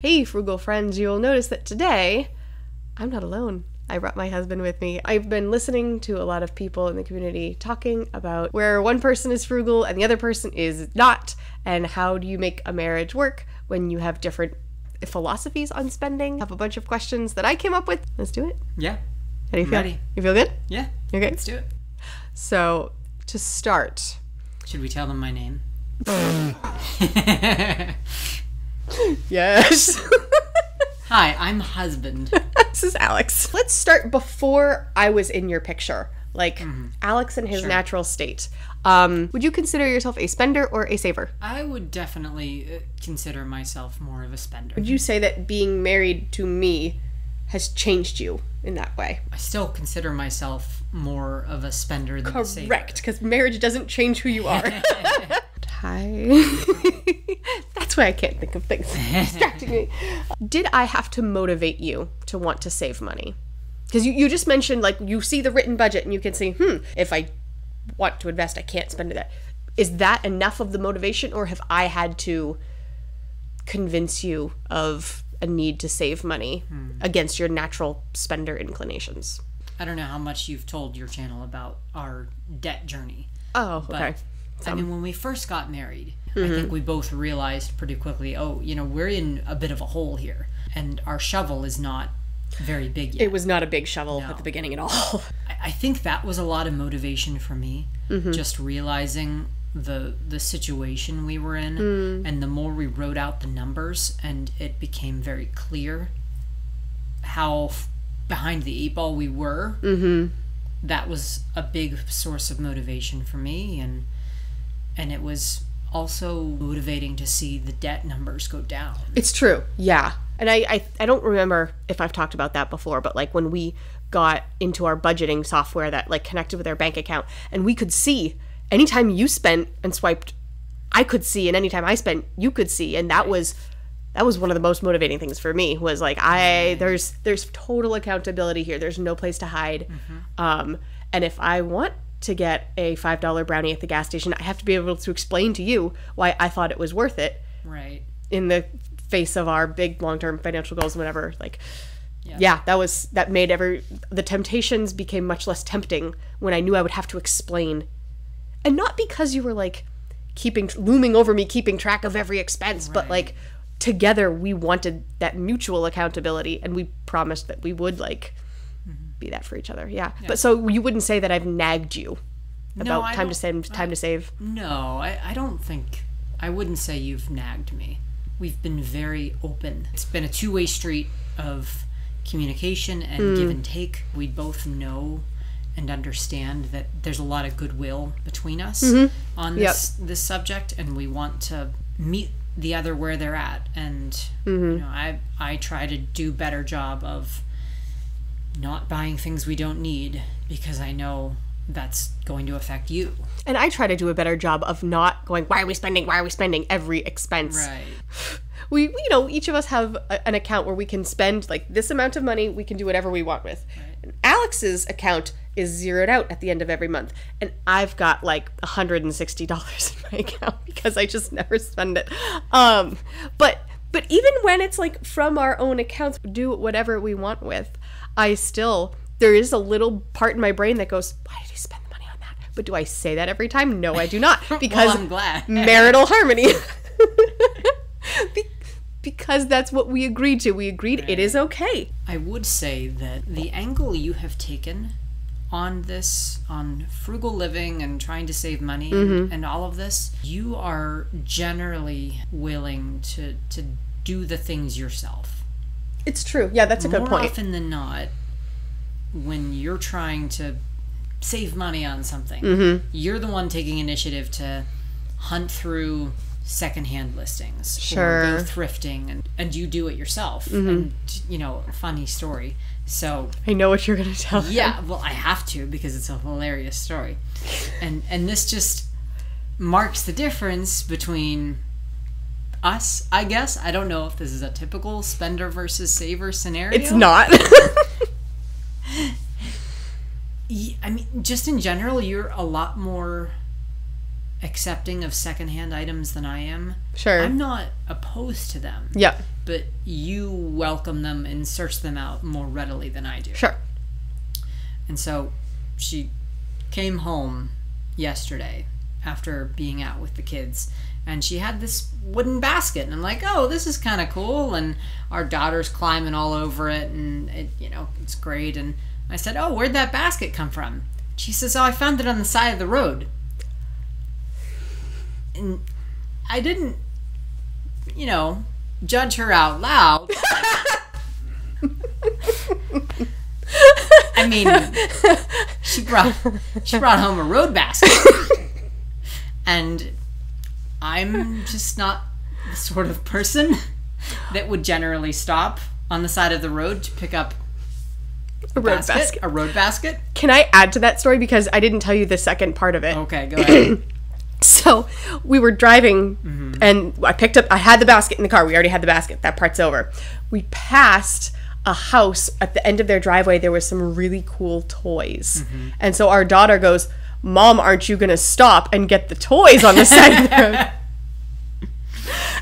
Hey, Frugal friends, you'll notice that today I'm not alone. I brought my husband with me. I've been listening to a lot of people in the community talking about where one person is frugal and the other person is not, and how do you make a marriage work when you have different philosophies on spending. I have a bunch of questions that I came up with. Let's do it. Yeah. How do you feel? Ready. You feel good? Yeah. Okay. Let's do it. So, to start. Should we tell them my name? Yes. Hi, I'm husband. This is Alex. Let's start before I was in your picture. Like, Alex in his natural state. Would you consider yourself a spender or a saver? I would definitely consider myself more of a spender. Would you say that being married to me has changed you in that way? I still consider myself more of a spender than a saver. Correct, because marriage doesn't change who you are. Hi. That's why I can't think of things distracting me. Did I have to motivate you to want to save money? Because you just mentioned, like, you see the written budget and you can see, if I want to invest, I can't spend that. Is that enough of the motivation, or have I had to convince you of a need to save money against your natural spender inclinations? I don't know how much you've told your channel about our debt journey. Oh, okay. I mean, when we first got married, I think we both realized pretty quickly, we're in a bit of a hole here. And our shovel is not very big yet. It was not a big shovel at the beginning at all. I think that was a lot of motivation for me, just realizing the situation we were in. And the more we wrote out the numbers, and it became very clear how behind the eight ball we were, that was a big source of motivation for me. And it was also motivating to see the debt numbers go down. It's true, yeah. And I don't remember if I've talked about that before, but like when we got into our budgeting software that like connected with our bank account, and we could see anytime you spent and swiped, I could see, and anytime I spent, you could see, and that was one of the most motivating things for me. Was like there's total accountability here. There's no place to hide. And if I want to get a $5 brownie at the gas station, I have to be able to explain to you why I thought it was worth it. Right. In the face of our big long-term financial goals and whatever. Like, that made the temptations became much less tempting when I knew I would have to explain. And not because you were like looming over me, keeping track of every expense, but like together we wanted that mutual accountability, and we promised that we would like be that for each other. Yeah. But so you wouldn't say that I've nagged you about time to save? No, I wouldn't say you've nagged me. We've been very open. It's been a two-way street of communication and give and take. We both know and understand that there's a lot of goodwill between us on this subject, and we want to meet the other where they're at. And I try to do a better job of not buying things we don't need, because I know that's going to affect you. And I try to do a better job of not going, why are we spending every expense? Right. We each of us have an account where we can spend like this amount of money, we can do whatever we want with. Right. And Alex's account is zeroed out at the end of every month, and I've got like $160 in my account because I just never spend it. But even when it's like from our own accounts, do whatever we want with, there is a little part in my brain that goes, why did he spend the money on that? But do I say that every time? No, I do not. Because well, I'm glad. Marital harmony. Because that's what we agreed to. We agreed it is okay. I would say that the angle you have taken on this, on frugal living and trying to save money and all of this, you are generally willing to do the things yourself. It's true. Yeah, that's a good point. More often than not, when you're trying to save money on something, you're the one taking initiative to hunt through secondhand listings or go thrifting, and you do it yourself. And funny story, so I know what you're gonna tell them. Well, I have to, because it's a hilarious story, and this just marks the difference between us, I guess. I don't know if this is a typical spender versus saver scenario. It's not. I mean, just in general, you're a lot more accepting of secondhand items than I am. Sure. I'm not opposed to them. Yeah. But you welcome them and search them out more readily than I do. Sure. And so she came home yesterday after being out with the kids, and she had this wooden basket, and I'm like, oh, this is kind of cool, and our daughter's climbing all over it, and it, it's great. And I said, oh, where'd that basket come from? She says, oh, I found it on the side of the road. And I didn't, judge her out loud. I mean, she brought home a road basket. And I'm just not the sort of person that would generally stop on the side of the road to pick up a road basket. Can I add to that story, because I didn't tell you the second part of it? Okay, go ahead. So we were driving, and I had the basket in the car. We already had the basket. That part's over. We passed a house. At the end of their driveway, there was some really cool toys. And so our daughter goes, Mom, aren't you going to stop and get the toys on the side of the road?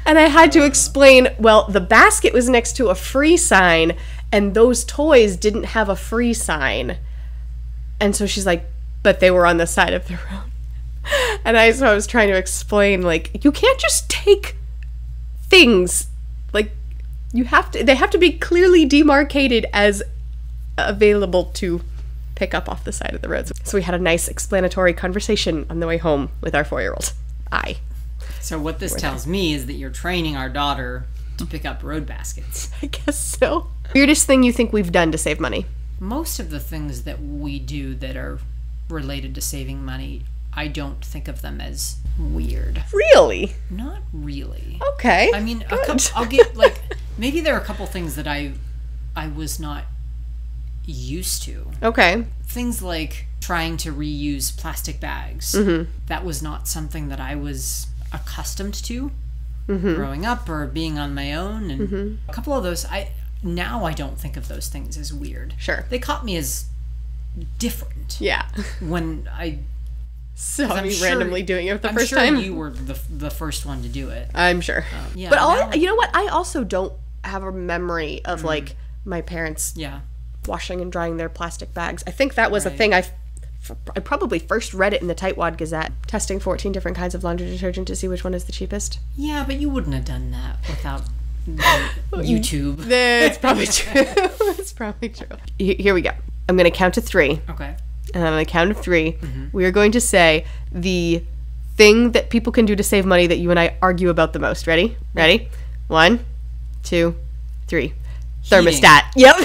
And I had to explain, well, the basket was next to a free sign, and those toys didn't have a free sign. And so she's like, but they were on the side of the road. And I was trying to explain, like, you can't just take things, like, they have to be clearly demarcated as available to pick up off the side of the road. So we had a nice explanatory conversation on the way home with our 4-year-old. So what this tells me is that you're training our daughter to pick up road baskets. I guess so. Weirdest thing you think we've done to save money? Most of the things that we do that are related to saving money, I don't think of them as weird. Really? Not really. Okay. I mean, I'll get, like, maybe there are a couple things that I was not used to. Okay. Things like trying to reuse plastic bags. That was not something that I was accustomed to growing up or being on my own. And a couple of those, now I don't think of those things as weird. Sure. They caught me as different. Yeah. When I saw me randomly doing it the first time. I'm sure you were the first one to do it. I'm sure. Yeah, but you know what? I also don't have a memory of like my parents washing and drying their plastic bags. I think that was a thing I probably first read it in the Tightwad Gazette, testing 14 different kinds of laundry detergent to see which one is the cheapest. Yeah, but you wouldn't have done that without YouTube. It's probably true. It's probably true. Here we go. I'm going to count to 3. Okay. And on the count of 3, we are going to say the thing that people can do to save money that you and I argue about the most. Ready? Ready? 1, 2, 3. Thermostat. Yep.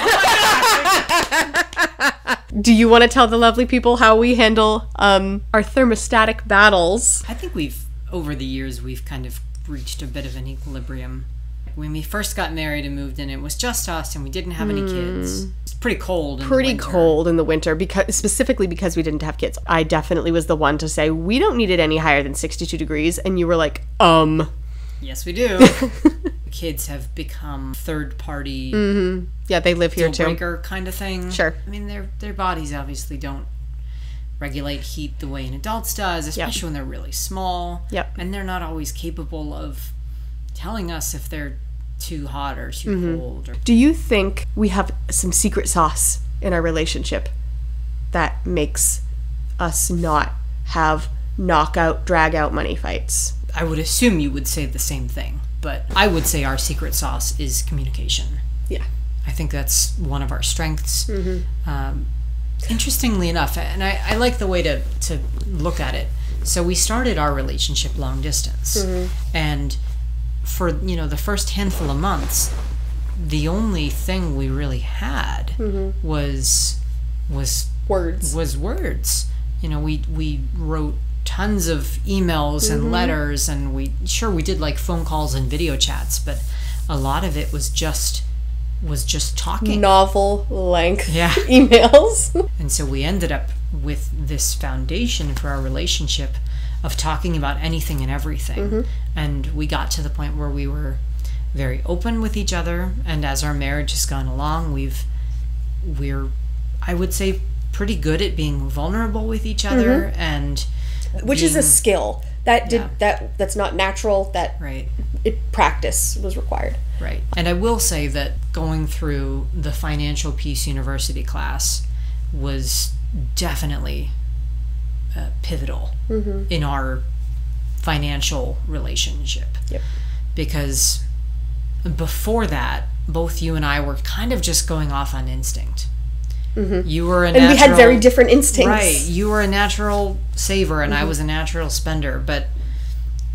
Do you want to tell the lovely people how we handle our thermostatic battles? I think over the years, we've kind of reached a bit of an equilibrium. When we first got married and moved in, it was just us and we didn't have any kids. It's pretty cold in the winter. Cold in the winter, specifically because we didn't have kids. I definitely was the one to say, we don't need it any higher than 62 degrees. And you were like, Yes, we do. Kids have become third-party yeah, they live here too. Deal-breaker kind of thing. Sure. I mean, their bodies obviously don't regulate heat the way an adult's does, especially when they're really small. Yep. And they're not always capable of telling us if they're too hot or too cold. Do you think we have some secret sauce in our relationship that makes us not have knockout, drag-out money fights? I would assume you would say the same thing, but I would say our secret sauce is communication. Yeah. I think that's one of our strengths. Interestingly enough, and I like the way to look at it. So we started our relationship long distance, and for the first handful of months, the only thing we really had was words. We wrote tons of emails and letters, and we did like phone calls and video chats, but a lot of it was just talking. Novel length emails. And so we ended up with this foundation for our relationship of talking about anything and everything. And we got to the point where we were very open with each other, and as our marriage has gone along, we're I would say pretty good at being vulnerable with each other, and which is a skill, That's not natural. That right. Practice was required. Right. And I will say that going through the Financial Peace University class was definitely pivotal in our financial relationship. Yep. Because before that, both you and I were kind of just going off on instinct. You were and we had very different instincts. Right. You were a natural saver and I was a natural spender, but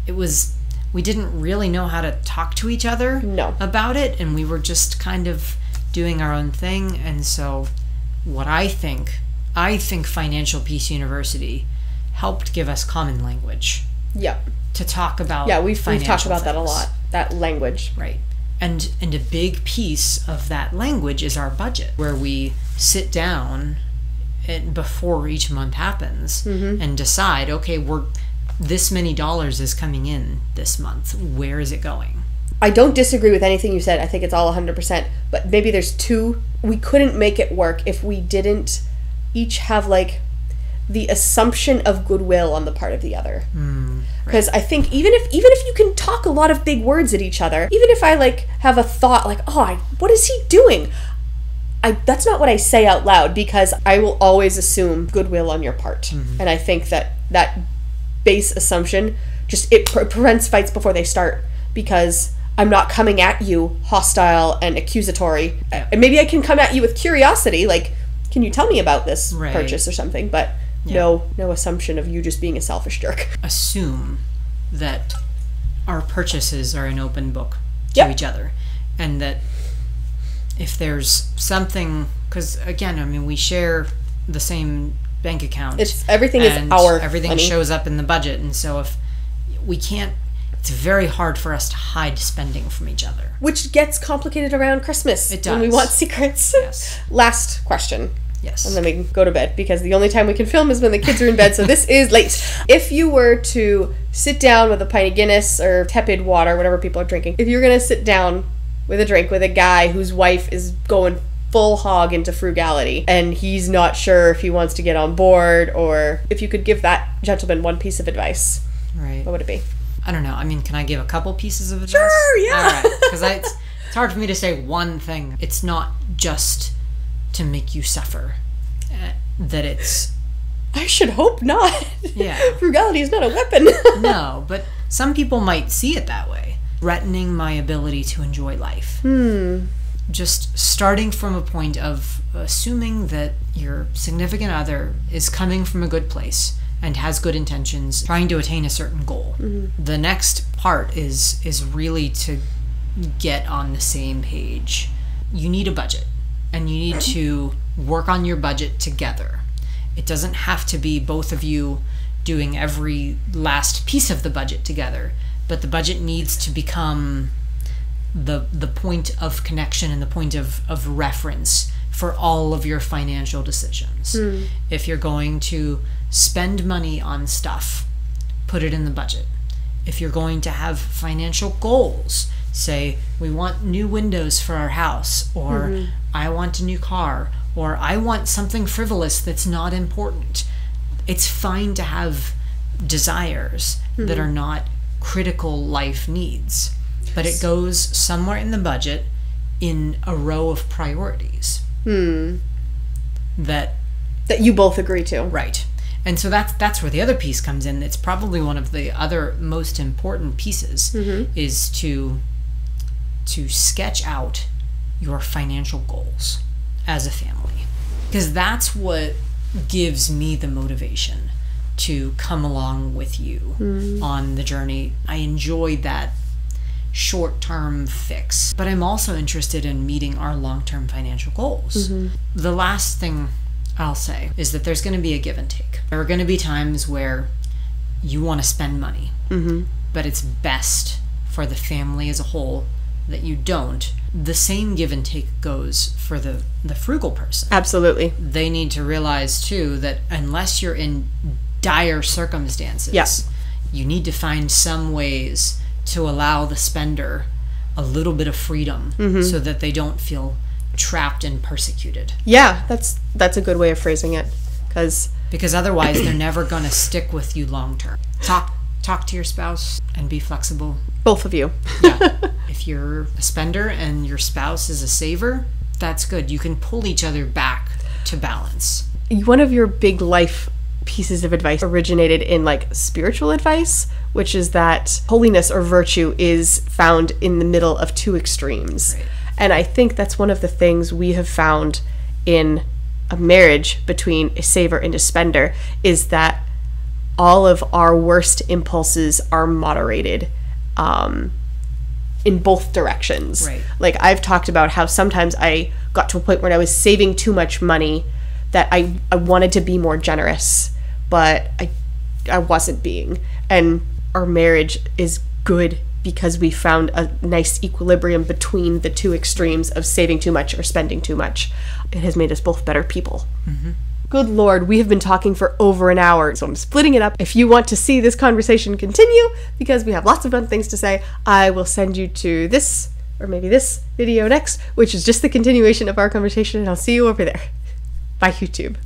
we didn't really know how to talk to each other about it, and we were just kind of doing our own thing. And so what I think Financial Peace University helped give us common language. Yep. To talk about we've talked about that a lot, that language. Right. And a big piece of that language is our budget, where we sit down before each month happens and decide, okay, this many dollars is coming in this month. Where is it going? I don't disagree with anything you said. I think it's all 100%. But maybe there's two. We couldn't make it work if we didn't each have like the assumption of goodwill on the part of the other. Because I think even if you can talk a lot of big words at each other, even if I like have a thought like, what is he doing? That's not what I say out loud, because I will always assume goodwill on your part. And I think that base assumption it prevents fights before they start, because I'm not coming at you hostile and accusatory. And maybe I can come at you with curiosity, like, can you tell me about this purchase or something? But no assumption of you just being a selfish jerk. Assume that our purchases are an open book to each other, and that if there's something, because again, I mean, we share the same bank account. Everything is our everything money. Shows up in the budget, and so if we can't, it's very hard for us to hide spending from each other. Which gets complicated around Christmas. It does. When we want secrets. Yes. Last question. Yes. And then we can go to bed, because the only time we can film is when the kids are in bed, so this is late. If you were to sit down with a pint of Guinness or tepid water, whatever people are drinking, if you're going to sit down with a drink with a guy whose wife is going full hog into frugality and he's not sure if he wants to get on board, or if you could give that gentleman one piece of advice, what would it be? I don't know. I mean, can I give a couple pieces of advice? Sure, yeah. All right. Because it's hard for me to say one thing. It's not just to make you suffer. That it's... I should hope not. Yeah. Frugality is not a weapon. No, but some people might see it that way. Threatening my ability to enjoy life. Just starting from a point of assuming that your significant other is coming from a good place and has good intentions, trying to attain a certain goal. The next part is really to get on the same page. You need a budget, and you need to work on your budget together. It doesn't have to be both of you doing every last piece of the budget together, but the budget needs to become the point of connection and the point of reference for all of your financial decisions. If you're going to spend money on stuff, put it in the budget. If you're going to have financial goals, say, we want new windows for our house, or I want a new car, or I want something frivolous that's not important. It's fine to have desires that are not critical life needs, but it goes somewhere in the budget in a row of priorities that you both agree to. Right. And so that's where the other piece comes in. It's probably one of the other most important pieces is to sketch out your financial goals as a family, because that's what gives me the motivation to come along with you on the journey. I enjoy that short-term fix, but I'm also interested in meeting our long-term financial goals. The last thing I'll say is that there's going to be a give and take. There are going to be times where you want to spend money, but it's best for the family as a whole that you don't. The same give and take goes for the frugal person. Absolutely. They need to realize too that unless you're in dire circumstances, you need to find some ways to allow the spender a little bit of freedom so that they don't feel trapped and persecuted. Yeah, that's a good way of phrasing it, because otherwise they're never going to stick with you long term. Talk talk to your spouse and be flexible. Both of you. Yeah. If you're a spender and your spouse is a saver, that's good. You can pull each other back to balance. One of your big life pieces of advice originated in like spiritual advice, which is that holiness or virtue is found in the middle of two extremes. Right. And I think that's one of the things we have found in a marriage between a saver and a spender, is that all of our worst impulses are moderated in both directions. Right. Like I've talked about how sometimes I got to a point where I was saving too much money, that I wanted to be more generous, but I wasn't being. And our marriage is good because we found a nice equilibrium between the two extremes of saving too much or spending too much. It has made us both better people. Mm-hmm. Good Lord, we have been talking for over an hour, so I'm splitting it up. If you want to see this conversation continue, because we have lots of fun things to say, I will send you to this, or maybe this video next, which is just the continuation of our conversation, and I'll see you over there. Bye, YouTube.